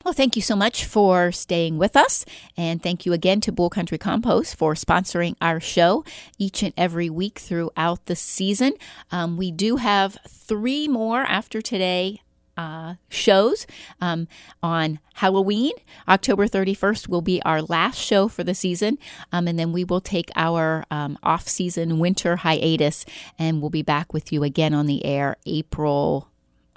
Well, thank you so much for staying with us. And thank you again to Bull Country Compost for sponsoring our show each and every week throughout the season. We do have 3 more after today shows on Halloween. October 31st will be our last show for the season. And then we will take our off-season winter hiatus, and we'll be back with you again on the air April.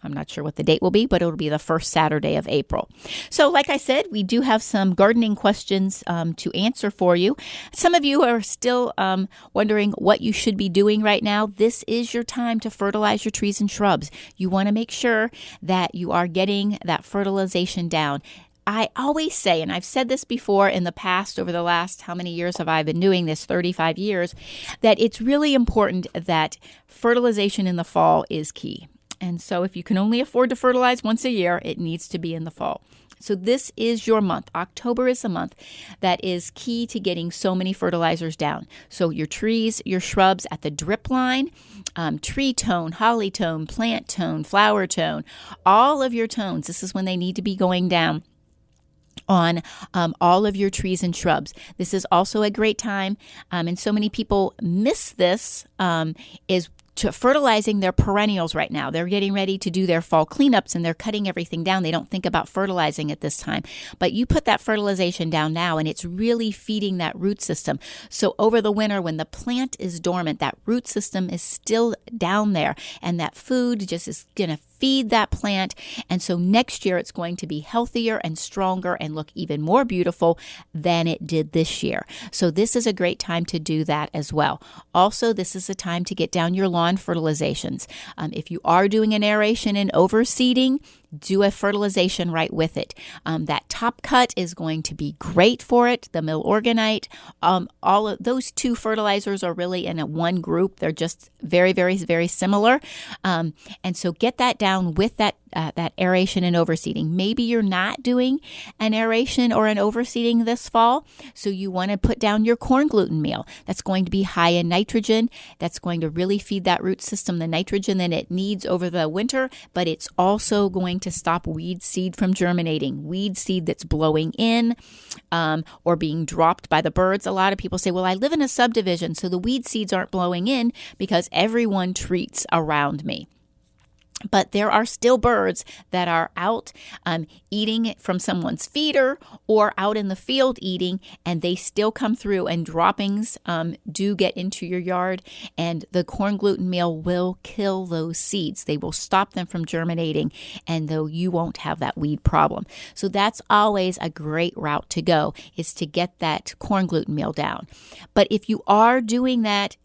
I'm not sure what the date will be, but it'll be the first Saturday of April. So like I said, we do have some gardening questions to answer for you. Some of you are still wondering what you should be doing right now. This is your time to fertilize your trees and shrubs. You want to make sure that you are getting that fertilization down. I always say, and I've said this before in the past, over the last, how many years have I been doing this? 35 years, that it's really important that fertilization in the fall is key. And so if you can only afford to fertilize once a year, it needs to be in the fall. So this is your month. October is a month that is key to getting so many fertilizers down. So your trees, your shrubs at the drip line, tree tone, holly tone, plant tone, flower tone, all of your tones, this is when they need to be going down on all of your trees and shrubs. This is also a great time, and so many people miss this, is to fertilizing their perennials right now. They're getting ready to do their fall cleanups and they're cutting everything down. They don't think about fertilizing at this time. But you put that fertilization down now and it's really feeding that root system. So over the winter when the plant is dormant, that root system is still down there and that food just is going to feed that plant. And so next year it's going to be healthier and stronger and look even more beautiful than it did this year. So this is a great time to do that as well. Also, this is a time to get down your lawn fertilizations. If you are doing an aeration and overseeding, do a fertilization right with it. That top cut is going to be great for it. The mill organite, all of those 2 fertilizers are really in a one group. They're just very, very, very similar. And so get that down with that aeration and overseeding. Maybe you're not doing an aeration or an overseeding this fall, so you want to put down your corn gluten meal. That's going to be high in nitrogen. That's going to really feed that root system the nitrogen that it needs over the winter, but it's also going to stop weed seed from germinating. Weed seed that's blowing in or being dropped by the birds. A lot of people say, well, I live in a subdivision, so the weed seeds aren't blowing in because everyone treats around me. But there are still birds that are out eating from someone's feeder or out in the field eating, and they still come through, and droppings do get into your yard, and the corn gluten meal will kill those seeds. They will stop them from germinating, and though you won't have that weed problem. So that's always a great route to go, is to get that corn gluten meal down. But if you are doing that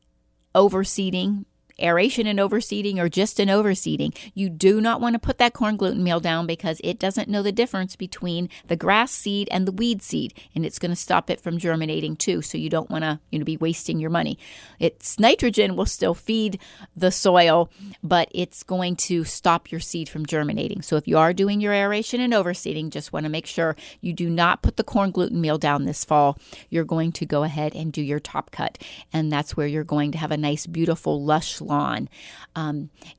overseeding, aeration and overseeding, or just an overseeding, you do not want to put that corn gluten meal down because it doesn't know the difference between the grass seed and the weed seed, and it's going to stop it from germinating too. So you don't want to be wasting your money. Its nitrogen will still feed the soil, but it's going to stop your seed from germinating. So if you are doing your aeration and overseeding, just want to make sure you do not put the corn gluten meal down this fall. You're going to go ahead and do your top cut, and that's where you're going to have a nice, beautiful, lush lawn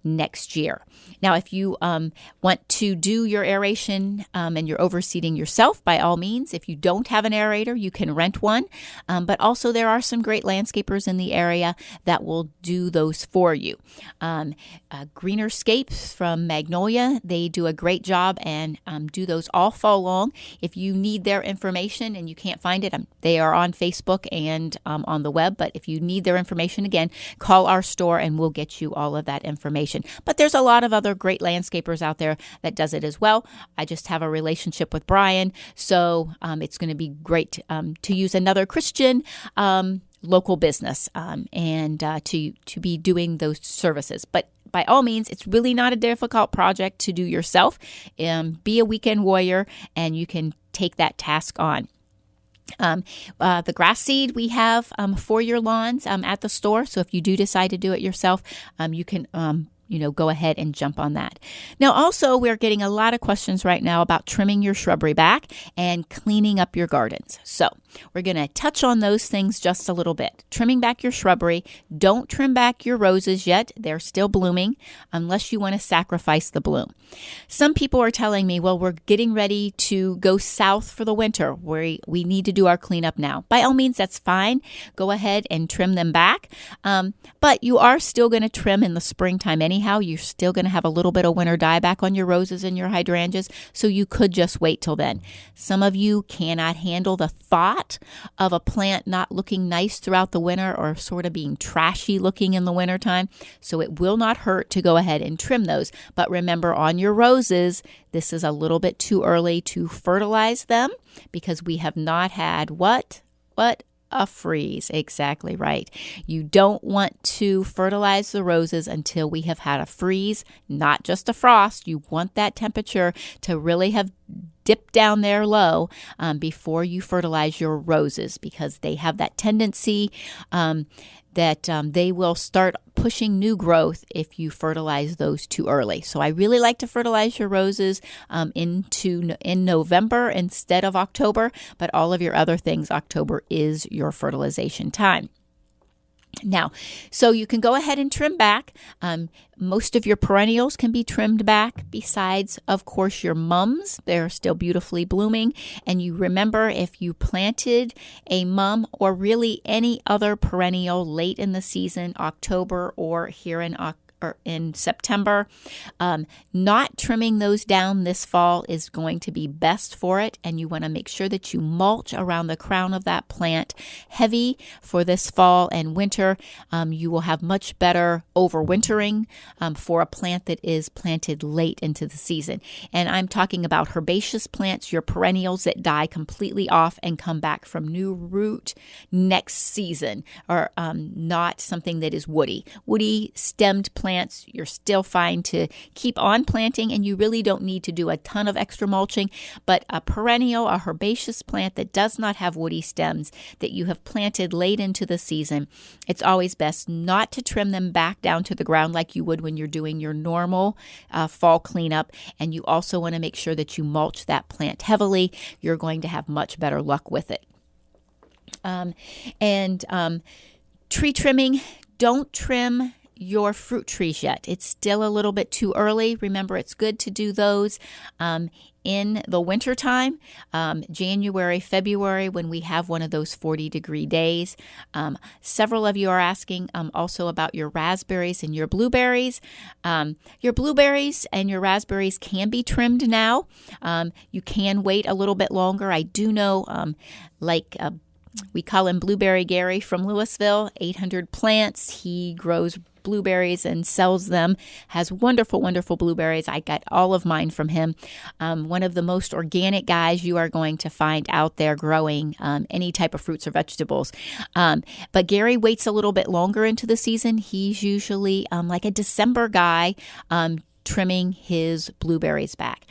next year. Now, if you want to do your aeration and your overseeding yourself, by all means, if you don't have an aerator, you can rent one. But also there are some great landscapers in the area that will do those for you. Greenerscapes from Magnolia, they do a great job and do those all fall long. If you need their information and you can't find it, they are on Facebook and on the web. But if you need their information, again, call our store and we'll get you all of that information. But there's a lot of other great landscapers out there that does it as well. I just have a relationship with Brian, so it's going to be great to use another Christian local business and to be doing those services. But by all means, it's really not a difficult project to do yourself. Be a weekend warrior, and you can take that task on. The grass seed we have for your lawns at the store. So if you do decide to do it yourself, you can go ahead and jump on that. Now, also, we're getting a lot of questions right now about trimming your shrubbery back and cleaning up your gardens. So we're going to touch on those things just a little bit. Trimming back your shrubbery. Don't trim back your roses yet. They're still blooming unless you want to sacrifice the bloom. Some people are telling me, well, we're getting ready to go south for the winter. We need to do our cleanup now. By all means, that's fine. Go ahead and trim them back. But you are still going to trim in the springtime anyhow. You're still going to have a little bit of winter dieback on your roses and your hydrangeas, so you could just wait till then. Some of you cannot handle the thought of a plant not looking nice throughout the winter or sort of being trashy looking in the wintertime, so it will not hurt to go ahead and trim those. But remember, on your roses, this is a little bit too early to fertilize them because we have not had what? A freeze. Exactly right. You don't want to fertilize the roses until we have had a freeze, not just a frost. You want that temperature to really have dipped down there low before you fertilize your roses, because they have that tendency that they will start pushing new growth if you fertilize those too early. So I really like to fertilize your roses in November instead of October, but all of your other things, October is your fertilization time. Now, so you can go ahead and trim back. Most of your perennials can be trimmed back besides, of course, your mums. They're still beautifully blooming. And you remember, if you planted a mum or really any other perennial late in the season, October or here in September, not trimming those down this fall is going to be best for it. And you want to make sure that you mulch around the crown of that plant heavy for this fall and winter. You will have much better overwintering for a plant that is planted late into the season. And I'm talking about herbaceous plants, your perennials that die completely off and come back from new root next season, or not something that is woody. Woody stemmed plants, you're still fine to keep on planting, and you really don't need to do a ton of extra mulching. But a perennial, a herbaceous plant that does not have woody stems that you have planted late into the season, it's always best not to trim them back down to the ground like you would when you're doing your normal fall cleanup. And you also want to make sure that you mulch that plant heavily. You're going to have much better luck with it. Tree trimming, don't trim your fruit trees yet. It's still a little bit too early. Remember, it's good to do those in the winter time, January, February, when we have one of those 40-degree days. Several of you are asking also about your raspberries and your blueberries. Your blueberries and your raspberries can be trimmed now. You can wait a little bit longer. I do know, we call him Blueberry Gary from Louisville, 800 plants. He grows blueberries and sells them, has wonderful, wonderful blueberries. I got all of mine from him. One of the most organic guys you are going to find out there growing any type of fruits or vegetables. But Gary waits a little bit longer into the season. He's usually like a December guy trimming his blueberries back.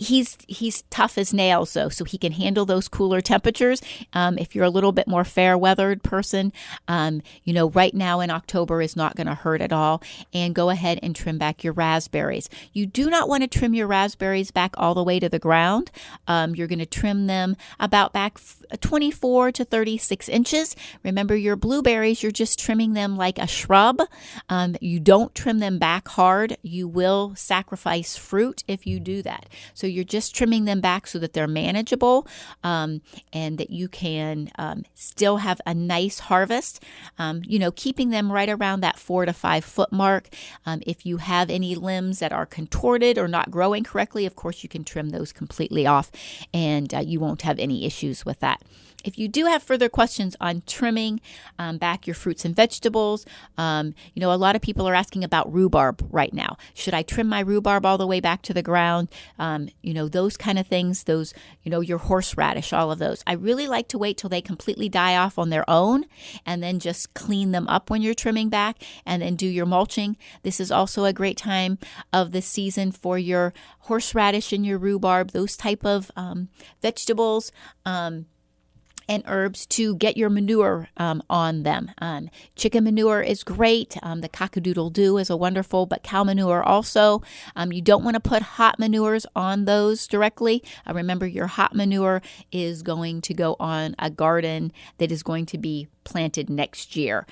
He's tough as nails, though, so he can handle those cooler temperatures. If you're a little bit more fair-weathered person, right now in October is not going to hurt at all. And go ahead and trim back your raspberries. You do not want to trim your raspberries back all the way to the ground. You're going to trim them about back 24 to 36 inches. Remember, your blueberries, you're just trimming them like a shrub. You don't trim them back hard. You will sacrifice fruit if you do that. So you're just trimming them back so that they're manageable and that you can still have a nice harvest, keeping them right around that 4 to 5 foot mark. If you have any limbs that are contorted or not growing correctly, of course, you can trim those completely off and you won't have any issues with that. If you do have further questions on trimming back your fruits and vegetables, a lot of people are asking about rhubarb right now. Should I trim my rhubarb all the way back to the ground? Those kind of things, your horseradish, all of those. I really like to wait till they completely die off on their own and then just clean them up when you're trimming back and then do your mulching. This is also a great time of the season for your horseradish and your rhubarb, those type of vegetables. and herbs to get your manure on them. Chicken manure is great. The cock-a-doodle-doo is a wonderful, but cow manure also. You don't want to put hot manures on those directly. Remember, your hot manure is going to go on a garden that is going to be planted next year.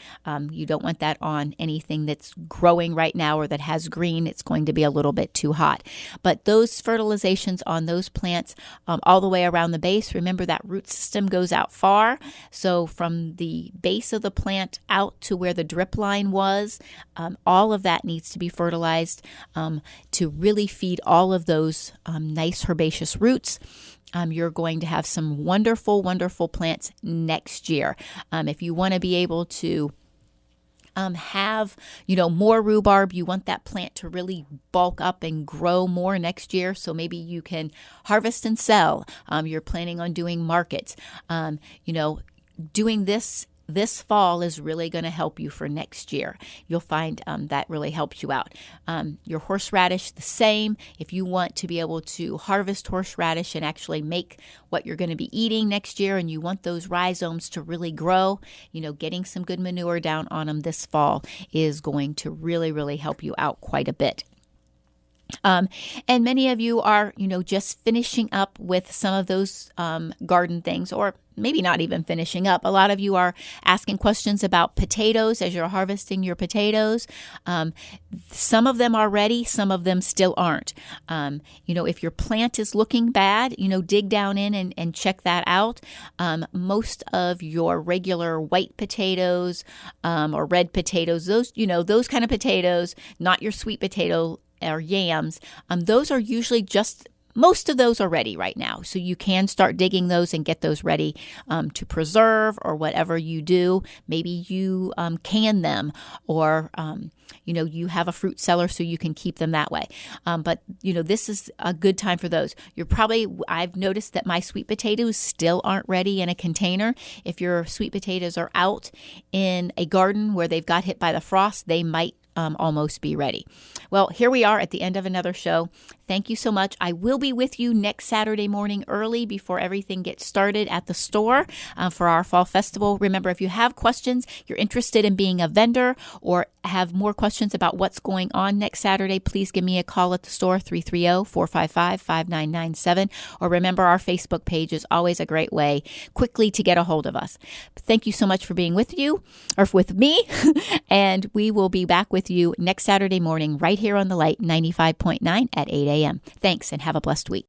You don't want that on anything that's growing right now or that has green. It's going to be a little bit too hot. But those fertilizations on those plants all the way around the base, remember that root system goes out far. So from the base of the plant out to where the drip line was, all of that needs to be fertilized to really feed all of those nice herbaceous roots. You're going to have some wonderful, wonderful plants next year. If you want to be able to have, more rhubarb, you want that plant to really bulk up and grow more next year. So maybe you can harvest and sell. You're planning on doing markets. Doing this fall is really going to help you for next year. You'll find that really helps you out. Your horseradish, the same. If you want to be able to harvest horseradish and actually make what you're going to be eating next year, and you want those rhizomes to really grow, getting some good manure down on them this fall is going to really, really help you out quite a bit. And many of you are, just finishing up with some of those garden things, or maybe not even finishing up. A lot of you are asking questions about potatoes as you're harvesting your potatoes. Some of them are ready, some of them still aren't. If your plant is looking bad, dig down in and check that out. Most of your regular white potatoes or red potatoes, those kind of potatoes, not your sweet potato or yams, those are usually most of those are ready right now. So you can start digging those and get those ready to preserve or whatever you do. Maybe you can them or, you have a fruit cellar so you can keep them that way. But this is a good time for those. I've noticed that my sweet potatoes still aren't ready in a container. If your sweet potatoes are out in a garden where they've got hit by the frost, they might almost be ready. Well, here we are at the end of another show. Thank you so much. I will be with you next Saturday morning early before everything gets started at the store for our fall festival. Remember, if you have questions, you're interested in being a vendor, or have more questions about what's going on next Saturday, please give me a call at the store, 330-455-5997. Or remember, our Facebook page is always a great way quickly to get a hold of us. Thank you so much for being with me, and we will be back with you next Saturday morning right here on the Light 95.9 at 8 a.m. Thanks, and have a blessed week.